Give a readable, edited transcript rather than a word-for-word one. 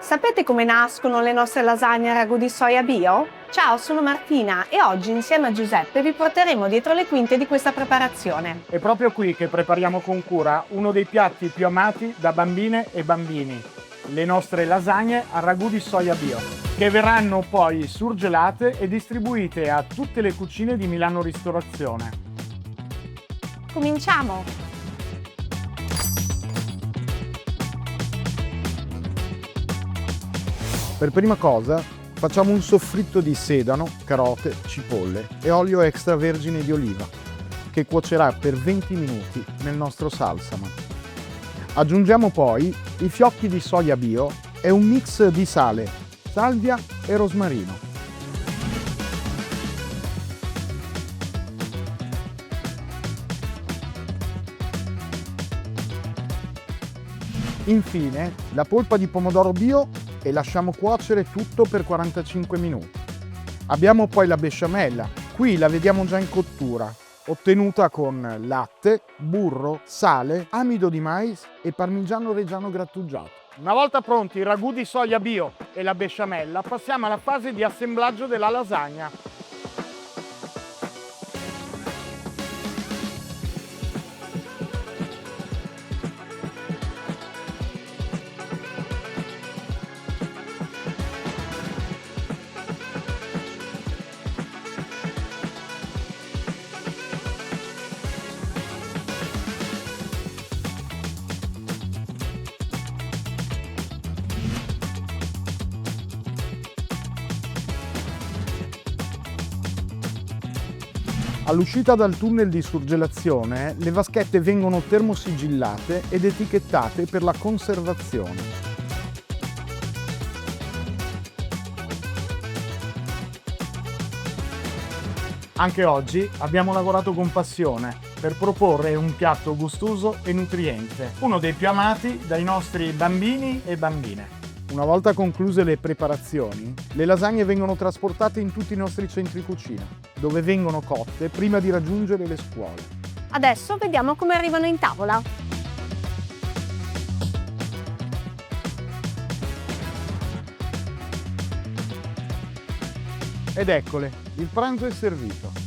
Sapete come nascono le nostre lasagne a ragù di soia bio? Ciao, sono Martina e oggi insieme a Giuseppe vi porteremo dietro le quinte di questa preparazione. È proprio qui che prepariamo con cura uno dei piatti più amati da bambine e bambini, le nostre lasagne a ragù di soia bio, che verranno poi surgelate e distribuite a tutte le cucine di Milano Ristorazione. Cominciamo! Per prima cosa facciamo un soffritto di sedano, carote, cipolle e olio extravergine di oliva che cuocerà per 20 minuti nel nostro salsama. Aggiungiamo poi i fiocchi di soia bio e un mix di sale, salvia e rosmarino. Infine la polpa di pomodoro bio e lasciamo cuocere tutto per 45 minuti. Abbiamo poi la besciamella, qui la vediamo già in cottura, ottenuta con latte, burro, sale, amido di mais e parmigiano reggiano grattugiato. Una volta pronti il ragù di soia bio e la besciamella, passiamo alla fase di assemblaggio della lasagna. All'uscita dal tunnel di surgelazione, le vaschette vengono termosigillate ed etichettate per la conservazione. Anche oggi abbiamo lavorato con passione per proporre un piatto gustoso e nutriente, uno dei più amati dai nostri bambini e bambine. Una volta concluse le preparazioni, le lasagne vengono trasportate in tutti i nostri centri cucina, dove vengono cotte prima di raggiungere le scuole. Adesso vediamo come arrivano in tavola. Ed eccole, il pranzo è servito.